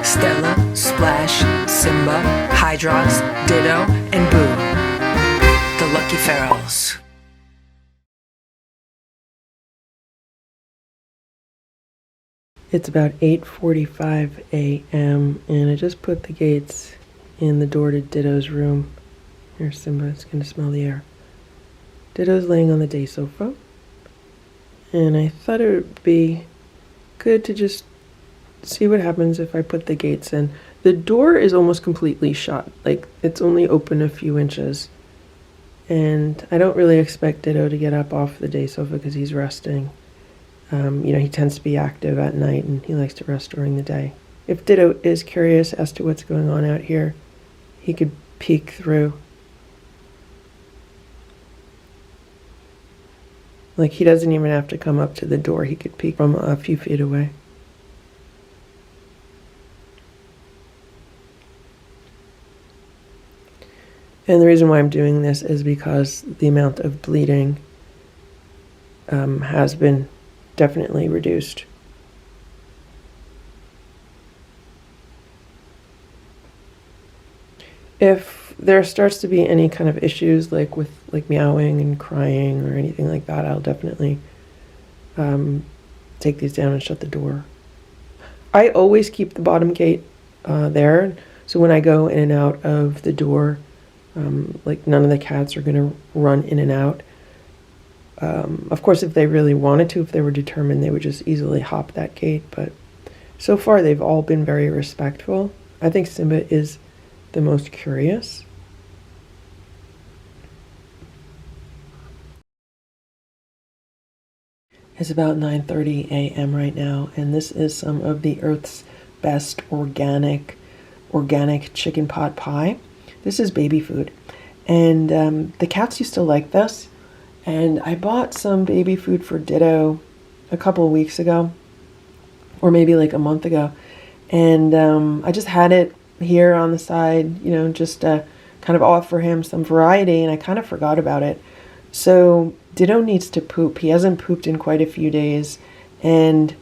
Stella, Splash, Simba, Hydrox, Ditto, and Boo, the Lucky Ferals. It's about 8:45 a.m. and I just put the gates in the door to Ditto's room. Here's Simba, it's going to smell the air. Ditto's laying on the day sofa, and I thought it would be good to just see what happens if I put the gates in. The door is almost completely shut, like it's only open a few inches, and I don't really expect Ditto to get up off the day sofa because he's resting. He tends to be active at night and he likes to rest during the day. If Ditto is curious as to what's going on out here, he could peek through. Like, he doesn't even have to come up to the door. He could peek from a few feet away. And the reason why I'm doing this is because the amount of bleeding has been definitely reduced. If there starts to be any kind of issues like with meowing and crying or anything like that, I'll definitely take these down and shut the door. I always keep the bottom gate there, so when I go in and out of the door, none of the cats are going to run in and out. Of course, if they really wanted to, if they were determined, they would just easily hop that gate. But so far, they've all been very respectful. I think Simba is the most curious. It's about 9:30 a.m. right now, and this is some of the Earth's best organic chicken pot pie. This is baby food, and the cats used to like this. And I bought some baby food for Ditto a couple of weeks ago, or maybe like a month ago. And I just had it here on the side, just to kind of offer him some variety, and I kind of forgot about it. So Ditto needs to poop. He hasn't pooped in quite a few days. And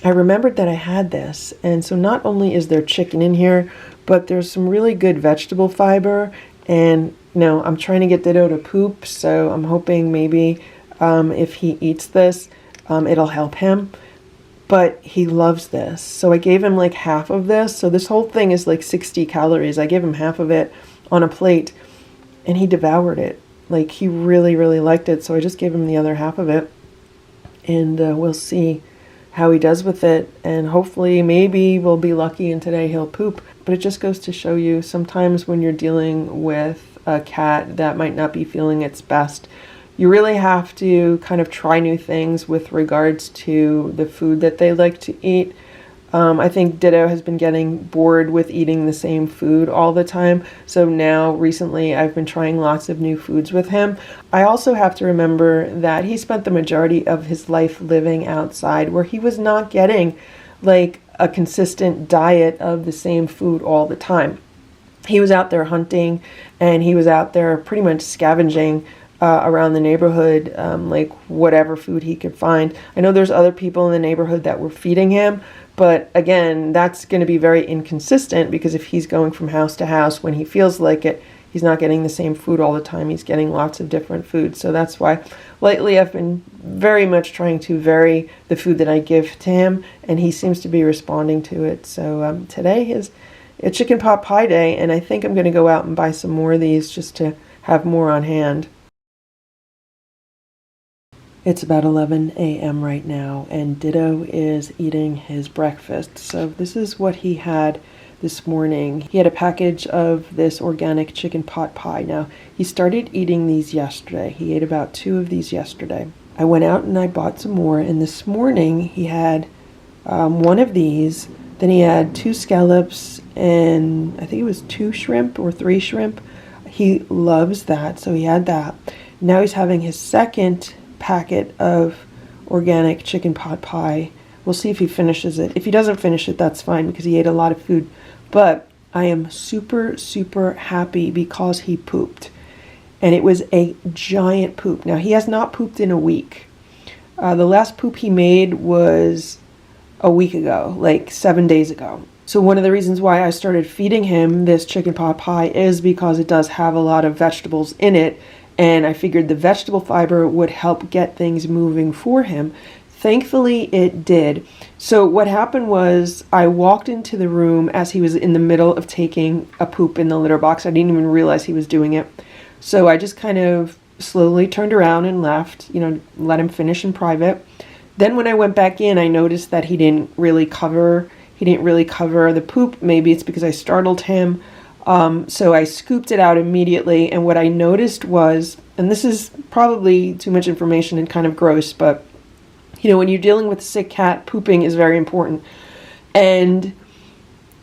I remembered that I had this. And so not only is there chicken in here, but there's some really good vegetable fiber. And I'm trying to get Ditto to poop, so I'm hoping maybe if he eats this, it'll help him. But he loves this. So I gave him like half of this. So this whole thing is like 60 calories. I gave him half of it on a plate, and he devoured it. Like, he really, really liked it. So I just gave him the other half of it, and we'll see how he does with it. And hopefully, maybe we'll be lucky and today he'll poop. But it just goes to show you, sometimes when you're dealing with a cat that might not be feeling its best, you really have to kind of try new things with regards to the food that they like to eat. I think Ditto has been getting bored with eating the same food all the time. So now recently I've been trying lots of new foods with him. I also have to remember that he spent the majority of his life living outside, where he was not getting like a consistent diet of the same food all the time. He was out there hunting, and he was out there pretty much scavenging around the neighborhood, like whatever food he could find. I know there's other people in the neighborhood that were feeding him, but again, that's going to be very inconsistent, because if he's going from house to house when he feels like it, he's not getting the same food all the time. He's getting lots of different foods. So that's why lately I've been very much trying to vary the food that I give to him, and he seems to be responding to it. So today is a chicken pot pie day, and I think I'm going to go out and buy some more of these just to have more on hand. It's about 11 a.m. right now, and Ditto is eating his breakfast. So this is what he had this morning. He had a package of this organic chicken pot pie. Now, he started eating these yesterday. He ate about 2 of these yesterday. I went out and I bought some more, and this morning he had 1 of these. Then he had 2 scallops, and I think it was 2 shrimp or 3 shrimp. He loves that, so he had that. Now he's having his second packet of organic chicken pot pie. We'll see if he finishes it. If he doesn't finish it, that's fine, because he ate a lot of food. But I am super, super happy because he pooped. And it was a giant poop. Now, he has not pooped in a week. The last poop he made was a week ago, like 7 days ago. So one of the reasons why I started feeding him this chicken pot pie is because it does have a lot of vegetables in it, and I figured the vegetable fiber would help get things moving for him. Thankfully, it did. So what happened was I walked into the room as he was in the middle of taking a poop in the litter box. I didn't even realize he was doing it. So I just kind of slowly turned around and left, let him finish in private. Then when I went back in, I noticed that he didn't really cover the poop. Maybe it's because I startled him. So I scooped it out immediately. And what I noticed was, and this is probably too much information and kind of gross, but when you're dealing with a sick cat, pooping is very important. And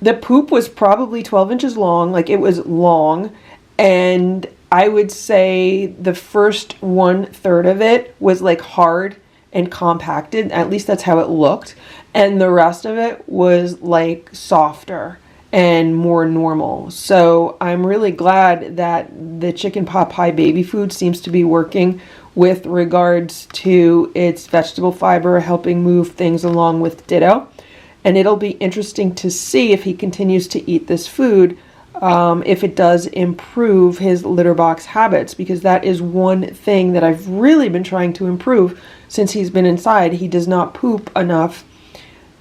the poop was probably 12 inches long. Like, it was long. And I would say the first 1/3 of it was like hard and compacted. At least that's how it looked. And the rest of it was like softer and more normal. So I'm really glad that the chicken pot pie baby food seems to be working with regards to its vegetable fiber, helping move things along with Ditto. And it'll be interesting to see if he continues to eat this food, if it does improve his litter box habits, because that is one thing that I've really been trying to improve since he's been inside. He does not poop enough.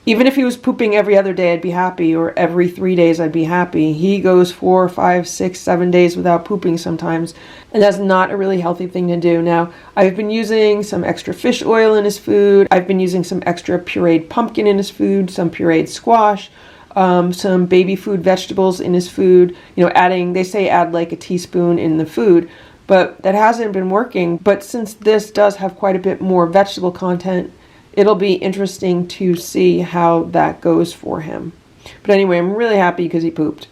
Even if he was pooping every other day, I'd be happy, or every 3 days, I'd be happy. He goes 4, 5, 6, 7 days without pooping sometimes, and that's not a really healthy thing to do. Now, I've been using some extra fish oil in his food. I've been using some extra pureed pumpkin in his food, some pureed squash, some baby food vegetables in his food. They say add like a teaspoon in the food, but that hasn't been working. But since this does have quite a bit more vegetable content, it'll be interesting to see how that goes for him. But anyway, I'm really happy because he pooped.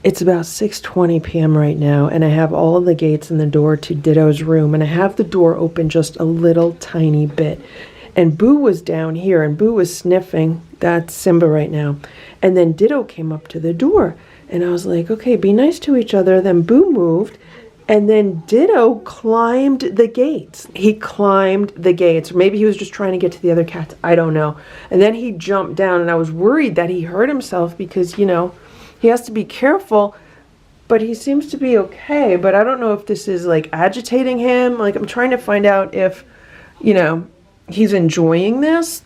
It's about 6:20 p.m. right now, and I have all of the gates and the door to Ditto's room, and I have the door open just a little tiny bit. And Boo was down here, and Boo was sniffing. That's Simba right now. And then Ditto came up to the door, and I was like, okay, be nice to each other. Then Boo moved. And then Ditto climbed the gates. He climbed the gates. Maybe he was just trying to get to the other cats. I don't know. And then he jumped down, and I was worried that he hurt himself because, he has to be careful. But he seems to be okay. But I don't know if this is, like, agitating him. Like, I'm trying to find out if, he's enjoying this,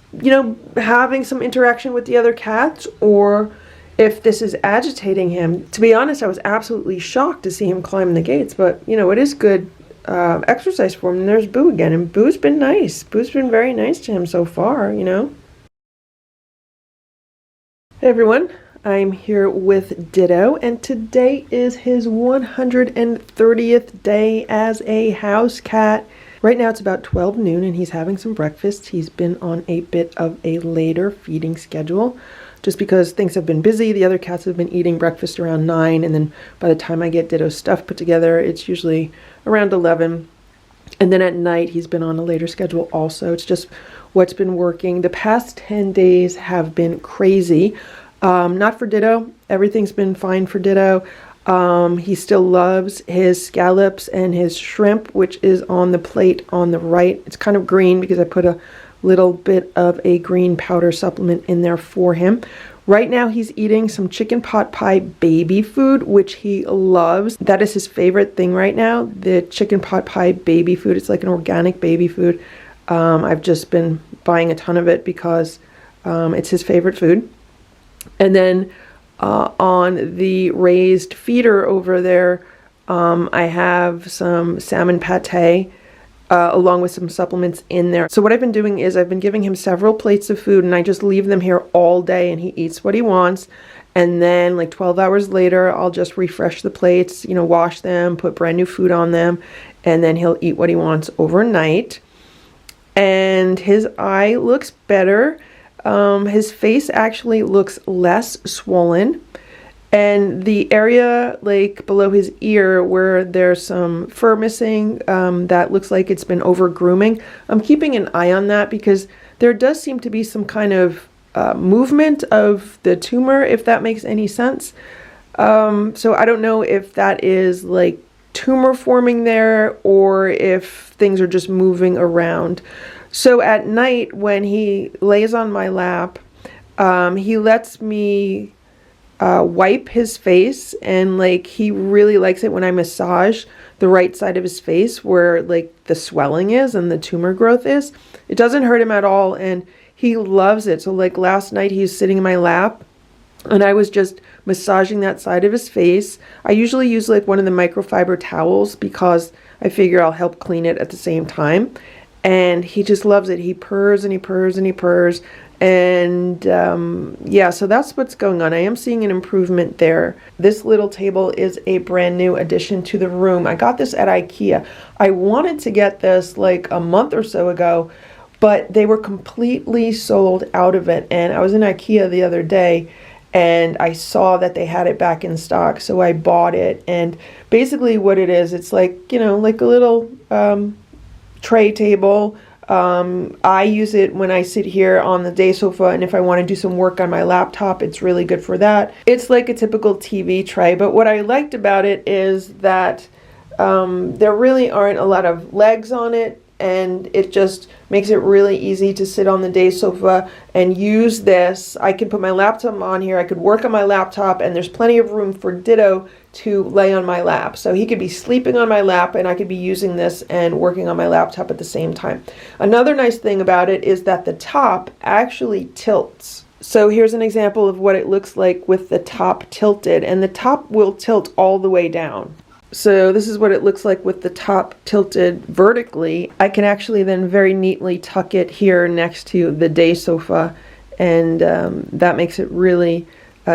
having some interaction with the other cats, or if this is agitating him. To be honest, I was absolutely shocked to see him climb the gates, but it is good exercise for him. And there's Boo again, and Boo's been nice. Boo's been very nice to him so far, Hey everyone, I'm here with Ditto, and today is his 130th day as a house cat. Right now it's about 12 noon, and he's having some breakfast. He's been on a bit of a later feeding schedule, just because things have been busy. The other cats have been eating breakfast around 9, and then by the time I get Ditto's stuff put together, it's usually around 11. And then at night, he's been on a later schedule also. It's just what's been working. The past 10 days have been crazy. Not for Ditto. Everything's been fine for Ditto. He still loves his scallops and his shrimp, which is on the plate on the right. It's kind of green because I put a little bit of a green powder supplement in there for him. Right now he's eating some chicken pot pie baby food, which he loves. That is his favorite thing right now, the chicken pot pie baby food. It's like an organic baby food. I've just been buying a ton of it because it's his favorite food. And then on the raised feeder over there, I have some salmon pate, along with some supplements in there. So what I've been doing is I've been giving him several plates of food, and I just leave them here all day, and he eats what he wants. And then like 12 hours later, I'll just refresh the plates, wash them, put brand new food on them, and then he'll eat what he wants overnight. And his eye looks better. His face actually looks less swollen. And the area like below his ear where there's some fur missing, that looks like it's been over grooming. I'm keeping an eye on that because there does seem to be some kind of movement of the tumor, if that makes any sense. So I don't know if that is like tumor forming there or if things are just moving around. So at night when he lays on my lap, He lets me wipe his face, and like he really likes it when I massage the right side of his face where like the swelling is and the tumor growth is. It doesn't hurt him at all, and he loves it. So like last night he was sitting in my lap and I was just massaging that side of his face. I usually use like one of the microfiber towels because I figure I'll help clean it at the same time. And he just loves it. He purrs and he purrs and he purrs. And yeah, so that's what's going on. I am seeing an improvement there. This little table is a brand new addition to the room. I got this at IKEA. I wanted to get this like a month or so ago, but they were completely sold out of it. And I was in IKEA the other day and I saw that they had it back in stock, so I bought it. And basically what it is, it's like, you know, like a little tray table. I use it when I sit here on the day sofa, and if I want to do some work on my laptop, it's really good for that. It's like a typical TV tray, but what I liked about it is that there really aren't a lot of legs on it, and it just makes it really easy to sit on the day sofa and use this. I could put my laptop on here, I could work on my laptop, and there's plenty of room for Ditto to lay on my lap. So he could be sleeping on my lap and I could be using this and working on my laptop at the same time. Another nice thing about it is that the top actually tilts. So here's an example of what it looks like with the top tilted, and the top will tilt all the way down. So this is what it looks like with the top tilted vertically. I can actually then very neatly tuck it here next to the day sofa, and that makes it really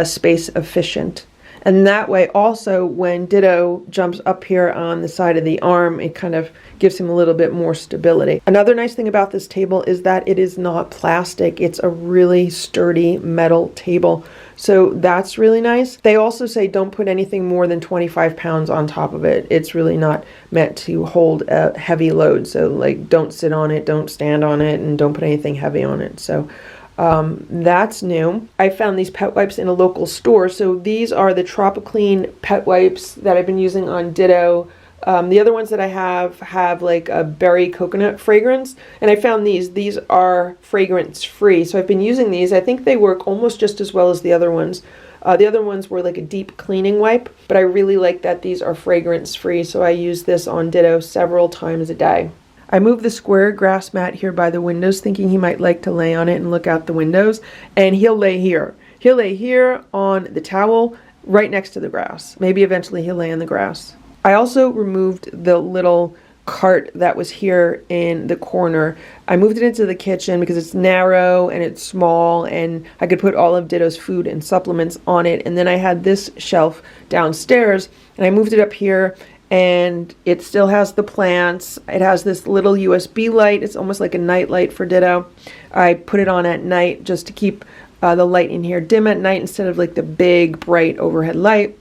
space efficient. And that way also when Ditto jumps up here on the side of the arm, it kind of gives him a little bit more stability. Another nice thing about this table is that it is not plastic. It's a really sturdy metal table. So that's really nice. They also say don't put anything more than 25 pounds on top of it. It's really not meant to hold a heavy load. So like don't sit on it, don't stand on it, and don't put anything heavy on it. So that's new. I found these pet wipes in a local store. So these are the Tropiclean pet wipes that I've been using on Ditto. The other ones that I have like a berry coconut fragrance, and I found these are fragrance free. So I've been using these. I think they work almost just as well as the other ones. The other ones were like a deep cleaning wipe, but I really like that these are fragrance free. So I use this on Ditto several times a day. I moved the square grass mat here by the windows, thinking he might like to lay on it and look out the windows, and he'll lay here. He'll lay here on the towel right next to the grass. Maybe eventually he'll lay on the grass. I also removed the little cart that was here in the corner. I moved it into the kitchen because it's narrow and it's small, and I could put all of Ditto's food and supplements on it. And then I had this shelf downstairs, and I moved it up here, and it still has the plants. It has this little USB light. It's almost like a night light for Ditto. I put it on at night just to keep the light in here dim at night instead of like the big bright overhead light.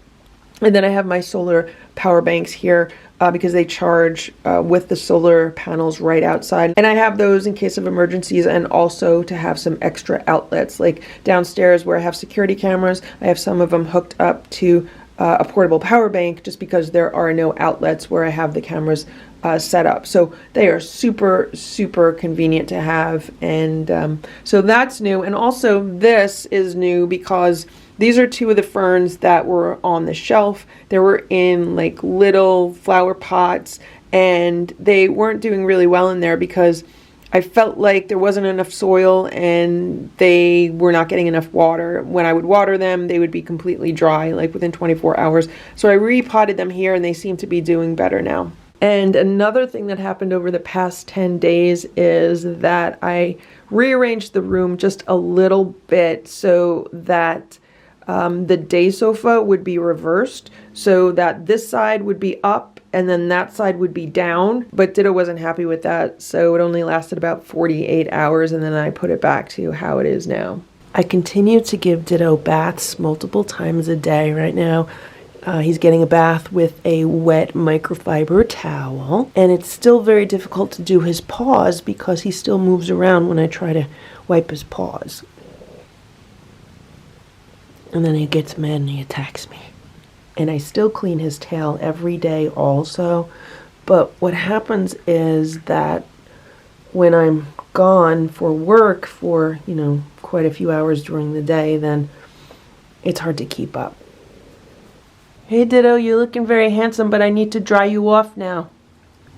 And then I have my solar power banks here because they charge with the solar panels right outside. And I have those in case of emergencies, and also to have some extra outlets. Like downstairs where I have security cameras, I have some of them hooked up to a portable power bank just because there are no outlets where I have the cameras set up. So they are super, super convenient to have. And so that's new. And also this is new because these are two of the ferns that were on the shelf. They were in like little flower pots, and they weren't doing really well in there because I felt like there wasn't enough soil and they were not getting enough water. When I would water them, they would be completely dry, like within 24 hours. So I repotted them here, and they seem to be doing better now. And another thing that happened over the past 10 days is that I rearranged the room just a little bit so that the day sofa would be reversed, so that this side would be up and then that side would be down. But Ditto wasn't happy with that, so it only lasted about 48 hours, and then I put it back to how it is now. I continue to give Ditto baths multiple times a day right now. He's getting a bath with a wet microfiber towel, and it's still very difficult to do his paws because he still moves around when I try to wipe his paws. And then he gets mad and he attacks me. And I still clean his tail every day also. But what happens is that when I'm gone for work for, you know, quite a few hours during the day, then it's hard to keep up. Hey Ditto, you're looking very handsome, but I need to dry you off now.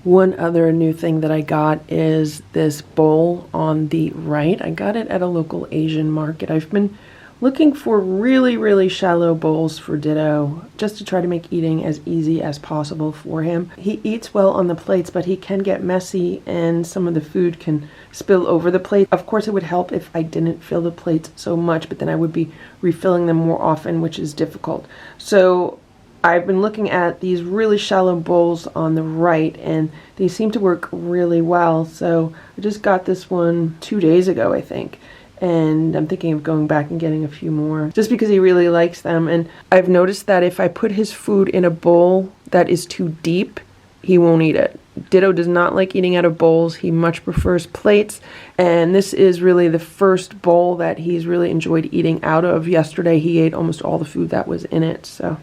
One other new thing that I got is this bowl on the right. I got it at a local Asian market. I've been looking for really shallow bowls for Ditto, just to try to make eating as easy as possible for him. He eats well on the plates, but he can get messy and some of the food can spill over the plate. Of course, it would help if I didn't fill the plates so much, but then I would be refilling them more often, which is difficult. So I've been looking at these really shallow bowls on the right, and they seem to work really well. So I just got this one 2 days ago, I think. And I'm thinking of going back and getting a few more just because he really likes them. And I've noticed that if I put his food in a bowl that is too deep, he won't eat it. Ditto does not like eating out of bowls. He much prefers plates. And this is really the first bowl that he's really enjoyed eating out of. Yesterday, he ate almost all the food that was in it. So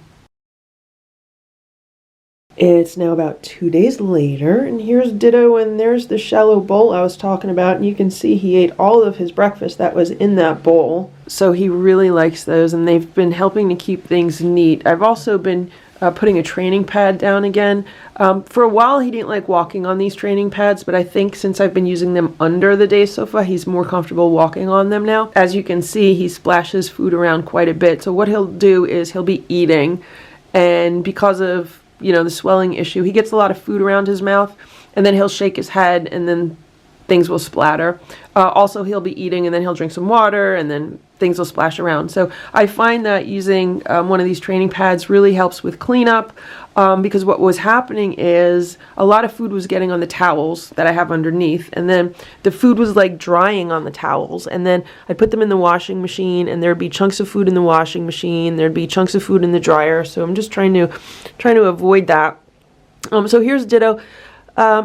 it's now about 2 days later, and here's Ditto, and there's the shallow bowl I was talking about, and you can see he ate all of his breakfast that was in that bowl. So he really likes those, and they've been helping to keep things neat. I've also been putting a training pad down again. For a while he didn't like walking on these training pads, but I think since I've been using them under the day sofa, he's more comfortable walking on them now. As you can see, he splashes food around quite a bit. So what he'll do is he'll be eating, and because of, you know, the swelling issue, he gets a lot of food around his mouth, and then he'll shake his head and then things will splatter. Also, he'll be eating and then he'll drink some water and then things will splash around. So I find that using one of these training pads really helps with cleanup, because what was happening is a lot of food was getting on the towels that I have underneath, and then the food was like drying on the towels, and then I'd put them in the washing machine and there'd be chunks of food in the washing machine, there'd be chunks of food in the dryer. So I'm just trying to avoid that. So here's Ditto.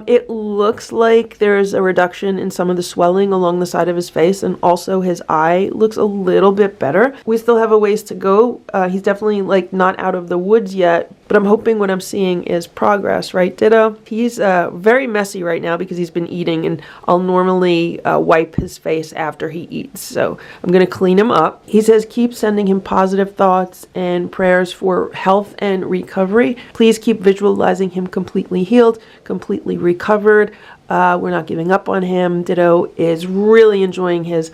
It looks like there's a reduction in some of the swelling along the side of his face, and also his eye looks a little bit better. We still have a ways to go. He's definitely like not out of the woods yet, but I'm hoping what I'm seeing is progress, right, Ditto? He's very messy right now because he's been eating, and I'll normally wipe his face after he eats. So I'm going to clean him up. He says keep sending him positive thoughts and prayers for health and recovery. Please keep visualizing him completely healed, completely recovered. We're not giving up on him. Ditto is really enjoying his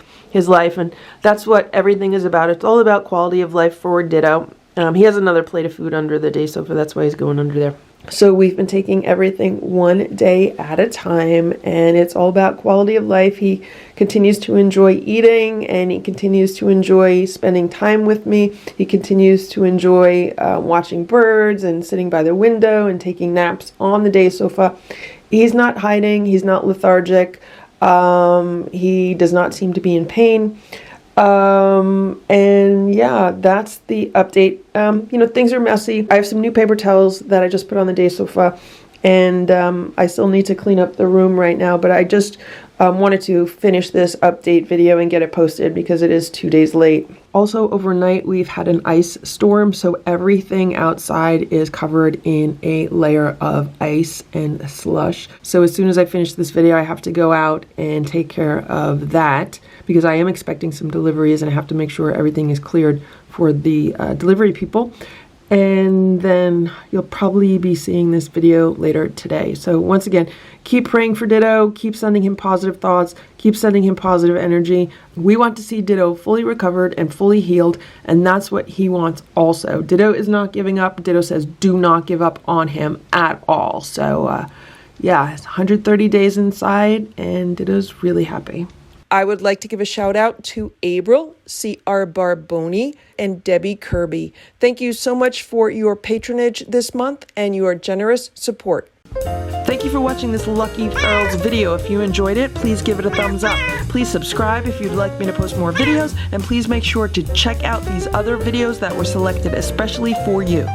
life, and that's what everything is about. It's all about quality of life for Ditto. He has another plate of food under the day sofa. That's why he's going under there. So we've been taking everything one day at a time, and it's all about quality of life. He continues to enjoy eating, and he continues to enjoy spending time with me. He continues to enjoy watching birds and sitting by the window and taking naps on the day sofa. He's not hiding. He's not lethargic. He does not seem to be in pain. And yeah, that's the update. You know, things are messy. I have some new paper towels that I just put on the day sofa, and I still need to clean up the room right now, but I just wanted to finish this update video and get it posted because it is 2 days late. Also, overnight we've had an ice storm, so everything outside is covered in a layer of ice and slush. So as soon as I finish this video, I have to go out and take care of that because I am expecting some deliveries, and I have to make sure everything is cleared for the delivery people. And then you'll probably be seeing this video later today. So once again, keep praying for Ditto, keep sending him positive thoughts, keep sending him positive energy. We want to see Ditto fully recovered and fully healed, and that's what he wants also. Ditto is not giving up. Ditto says do not give up on him at all. So yeah, it's 130 days inside, and Ditto's really happy. I would like to give a shout out to April, C.R. Barboni, and Debbie Kirby. Thank you so much for your patronage this month and your generous support. Thank you for watching this Lucky Ferals video. If you enjoyed it, please give it a thumbs up. Please subscribe if you'd like me to post more videos, and please make sure to check out these other videos that were selected especially for you.